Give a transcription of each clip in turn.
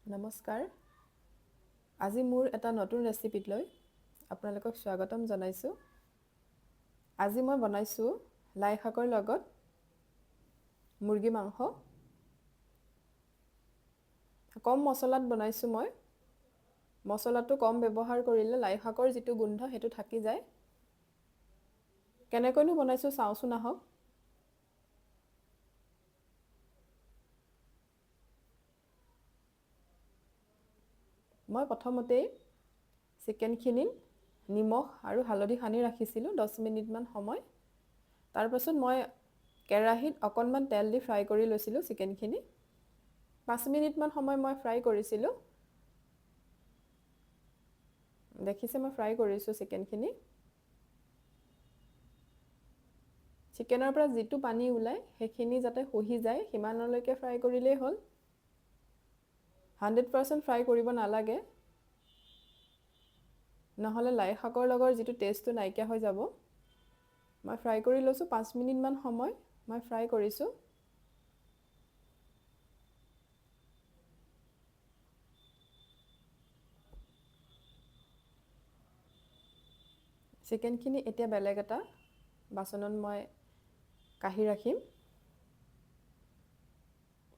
নমস্কাৰ। আজি মোৰ এটা নতুন ৰেচিপিত লৈ আপোনালোকক স্বাগতম জনাইছোঁ। আজি মই বনাইছোঁ লাই শাকৰ লগত মুৰ্গী মাংস। কম মছলাত বনাইছোঁ মই। মছলাটো কম ব্যৱহাৰ কৰিলে লাই শাকৰ যিটো গোন্ধ সেইটো থাকি যায়। কেনেকৈনো বনাইছোঁ চাওঁচোন আহক। মই প্ৰথমতেই চিকেনখিনিত নিমখ আৰু হালধি সানি ৰাখিছিলোঁ 10 মিনিটমান সময়। তাৰপাছত মই কেৰাহীত অকণমান তেল দি ফ্ৰাই কৰি লৈছিলোঁ চিকেনখিনি। 5 মিনিটমান সময় মই ফ্ৰাই কৰিছিলোঁ। দেখিছে মই ফ্ৰাই কৰিছোঁ চিকেনখিনি। চিকেনৰ পৰা যিটো পানী ওলায় সেইখিনি যাতে শুহি যায় সিমানলৈকে ফ্ৰাই কৰিলেই হ'ল। 100% ফ্ৰাই কৰিব নালাগে, নহ'লে লাই শাকৰ লগৰ যিটো টেষ্টটো নাইকিয়া হৈ যাব। মই ফ্ৰাই কৰি লৈছোঁ, 5 মিনিটমান সময় মই ফ্ৰাই কৰিছোঁ। চিকেনখিনি এতিয়া বেলেগ এটা বাচনত মই কাঢ়ি ৰাখিম।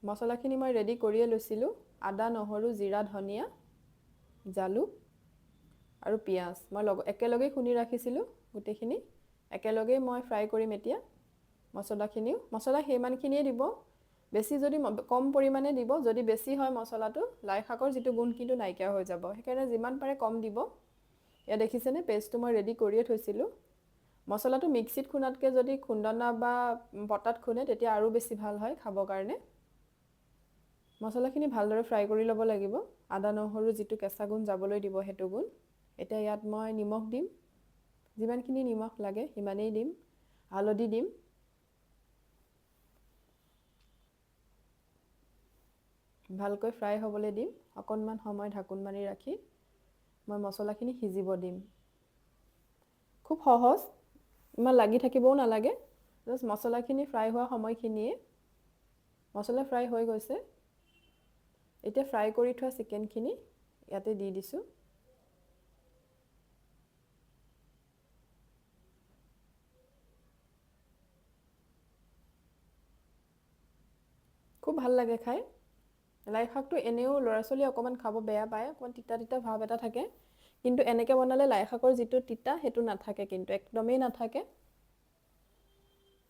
মছলাখিনি মই ৰেডি কৰিয়ে লৈছিলোঁ। আদা, নহৰু, জিৰা, ধনিয়া, জালুক আৰু পিঁয়াজ মই একেলগেই খুন্দি ৰাখিছিলোঁ। গোটেইখিনি একেলগেই মই ফ্ৰাই কৰিম এতিয়া। মছলা সিমানখিনিয়ে দিব। বেছি যদি কম পৰিমাণে দিব, যদি বেছি হয় মছলাটো লাই শাকৰ যিটো গোন্ধ কিন্তু নাইকিয়া হৈ যাব। সেইকাৰণে যিমান পাৰে কম দিব। এয়া দেখিছেনে পেষ্টটো মই ৰেডি কৰিয়ে থৈছিলোঁ। মছলাটো মিক্সিত খুন্দাতকৈ যদি খুন্দনা বা পটাত খুন্দে তেতিয়া আৰু বেছি ভাল হয় খাবৰ কাৰণে। মছলাখিনি ভালদৰে ফ্ৰাই কৰি ল'ব লাগিব। আদা, নহৰু যিটো কেঁচা গোন্ধ যাবলৈ দিব সেইটো গোন্ধ। এতিয়া ইয়াত মই নিমখ দিম। যিমানখিনি নিমখ লাগে সিমানেই দিম। হালধি দিম। ভালকৈ ফ্ৰাই হ'বলৈ দিম। অকণমান সময় ঢাকোন মাৰি ৰাখি মই মছলাখিনি সিজিব দিম। খুব সহজ, ইমান লাগি থাকিবও নালাগে। জাষ্ট মছলাখিনি ফ্ৰাই হোৱা সময়খিনিয়ে। মছলা ফ্ৰাই হৈ গৈছে। এতিয়া ফ্ৰাই কৰি থোৱা চিকেনখিনি ইয়াতে দি দিছোঁ। খুব ভাল লাগে খাই। লাই শাকটো এনেও ল'ৰা ছোৱালীয়ে অকণমান খাব বেয়া পায়, অকণমান তিতা তিতা ভাৱ এটা থাকে। কিন্তু এনেকৈ বনালে লাই শাকৰ যিটো তিতা সেইটো নাথাকে, কিন্তু একদমেই নাথাকে।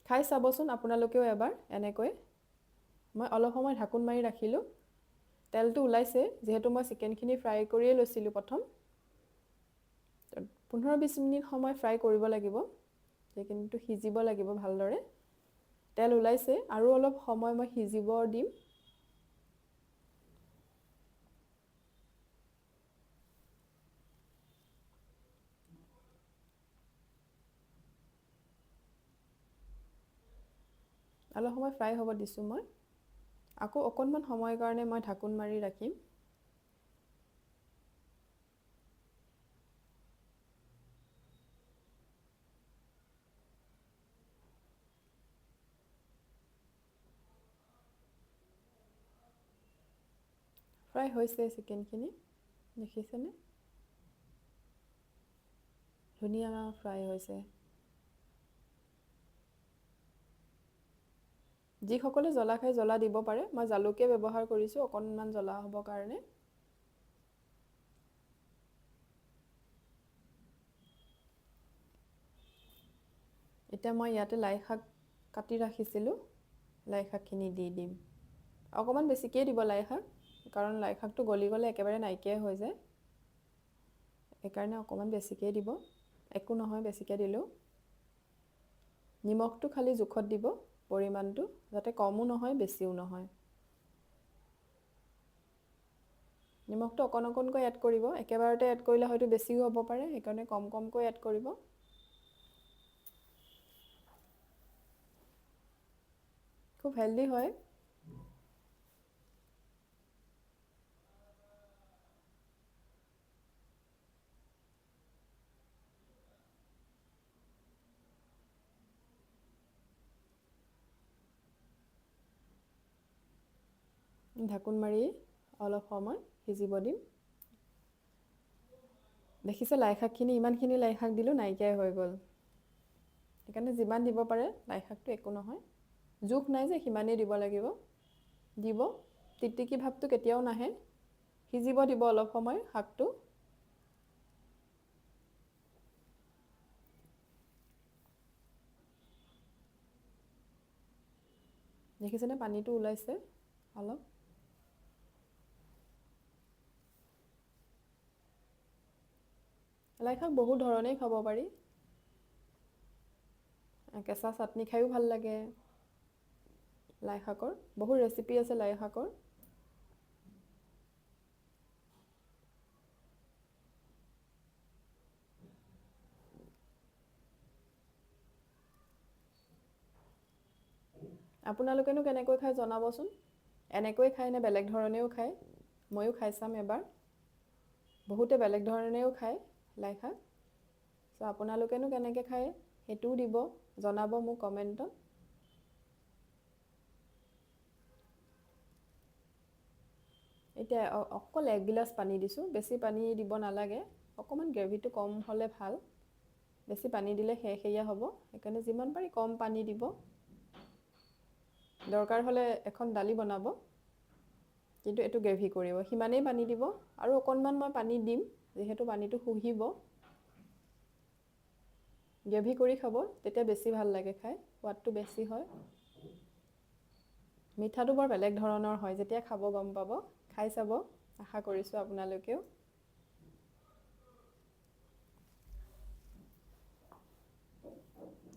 খাই চাবচোন আপোনালোকেও এবাৰ এনেকৈ। মই অলপ সময় ঢাকোন মাৰি ৰাখিলোঁ। তেলটো ওলাইছে যিহেতু মই চিকেনখিনি ফ্ৰাই কৰিয়ে লৈছিলোঁ প্ৰথম। 15-20 মিনিট সময় ফ্ৰাই কৰিব লাগিব। চিকেনটো সিজিব লাগিব ভালদৰে। তেল ওলাইছে আৰু অলপ সময় মই সিজিব দিম। অলপ সময় ফ্ৰাই হ'ব দিছোঁ মই। আকৌ অকণমান সময়ৰ কাৰণে মই ঢাকোন মাৰি ৰাখিম। ফ্ৰাই হৈছে চিকেনখিনি, দেখিছেনে? ধুনীয়া ফ্ৰাই হৈছে। যিসকলে জ্বলা খায় জ্বলা দিব পাৰে। মই জালুকে ব্যৱহাৰ কৰিছোঁ অকণমান জ্বলা হ'বৰ কাৰণে। এতিয়া মই ইয়াতে লাই শাক কাটি ৰাখিছিলোঁ। লাই শাকখিনি দি দিম। অকণমান বেছিকেই দিব লাই শাক, কাৰণ লাই শাকটো গলি গ'লে একেবাৰে নাইকিয়াই হৈ যায়। সেইকাৰণে অকণমান বেছিকেই দিব। একো নহয় বেছিকৈ দিলেও। নিমখটো খালি জোখত দিব, পৰিমাণটো যাতে কমো নহয় বেছিও নহয়। নিমখটো অকণ অকণকৈ এড কৰিব। একেবাৰতে এড কৰিলে হয়তো বেছিও হ'ব পাৰে, সেইকাৰণে কম কমকৈ এড কৰিব। খুব হেল্ডি হয়। ঢাকোন মাৰি অলপ সময় সিজিব দিম। দেখিছে লাই শাকখিনি, ইমানখিনি লাই শাক দিলোঁ, নাইকিয়াই হৈ গ'ল। সেইকাৰণে যিমান দিব পাৰে, লাই শাকটো একো নহয়, জোখ নাই যে সিমানেই দিব লাগিব। দিব, টিকটিকি ভাৱটো কেতিয়াও নাহে। সিজিব দিব অলপ সময় শাকটো। দেখিছেনে পানীটো ওলাইছে অলপ। লাই শাক বহুত ধৰণেই খাব পাৰি। কেঁচা চাটনি খায়ো ভাল লাগে লাই শাকৰ। বহুত ৰেচিপি আছে লাই শাকৰ। আপোনালোকেনো কেনেকৈ খায় জনাবচোন। এনেকৈ খায় নে বেলেগ ধৰণেও খায়? ময়ো খাই চাম এবাৰ। বহুতে বেলেগ ধৰণেও খায় লাই শাক। চ' আপোনালোকেনো কেনেকৈ খায় সেইটোও দিব, জনাব মোক কমেণ্টত। এতিয়া অকল 1 গিলাচ পানী দিছোঁ, বেছি পানী দিব নালাগে। অকণমান গ্ৰেভিটো কম হ'লে ভাল। বেছি পানী দিলে সেৰসেৰীয়া হ'ব, সেইকাৰণে যিমান পাৰি কম পানী দিব। দৰকাৰ হ'লে এখন দালি বনাব, কিন্তু এইটো গ্ৰেভি কৰিব, সিমানেই পানী দিব। আৰু অকণমান মই পানী দিম, যিহেতু পানীটো শুহিব। গ্ৰেভি কৰি খাব, তেতিয়া বেছি ভাল লাগে খাই, সোৱাদটো বেছি হয়। মিঠাটো বৰ বেলেগ ধৰণৰ হয়, যেতিয়া খাব গম পাব। খাই চাব, আশা কৰিছোঁ আপোনালোকেও।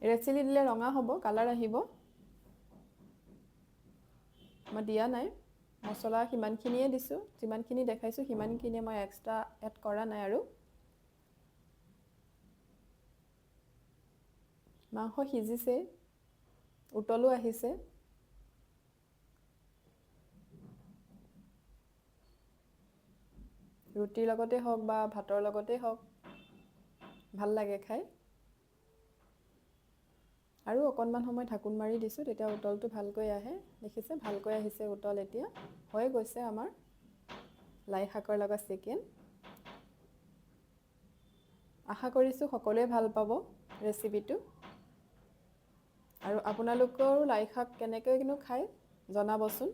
ৰেড চিলি দিলে ৰঙা হ'ব, কালাৰ আহিব। মই দিয়া নাই, মছলা সিমানখিনিয়ে দিছোঁ, যিমানখিনি দেখাইছোঁ সিমানখিনিয়ে, মই এক্সট্ৰা এড কৰা নাই আৰু। মাংস সিজিছে, উতলো আহিছে। ৰুটিৰ লগতে হওক বা ভাতৰ লগতে হওক, ভাল লাগে খাই। আৰু অকণমান সময় ঢাকোন মাৰি দিছোঁ, তেতিয়া উতলটো ভালকৈ আহে। দেখিছে ভালকৈ আহিছে উতল এতিয়া। হৈ গৈছে আমাৰ লাই শাকৰ লগত চিকেন। আশা কৰিছোঁ সকলোৱে ভাল পাব ৰেচিপিটো। আৰু আপোনালোকৰো লাই শাক কেনেকৈনো খায় জনাবচোন।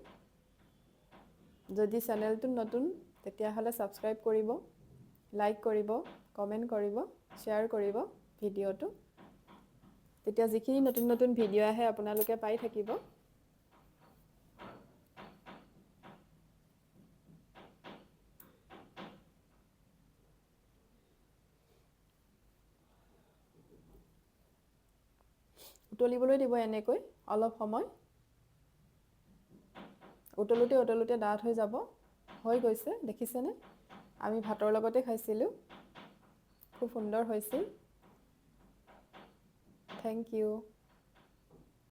যদি চেনেলটো নতুন তেতিয়াহ'লে ছাবস্ক্ৰাইব কৰিব, লাইক কৰিব, কমেণ্ট কৰিব, শ্বেয়াৰ কৰিব ভিডিঅ'টো। তেতিয়া যিখিনি নতুন নতুন ভিডিঅ' আহে আপোনালোকে পাই থাকিব। উতলিবলৈ দিব এনেকৈ অলপ সময়। উতলোতে উতলোতে ডাঠ হৈ যাব। হৈ গৈছে, দেখিছেনে? আমি ভাতৰ লগতে খাইছিলোঁ, খুব সুন্দৰ হৈছিল। Thank U.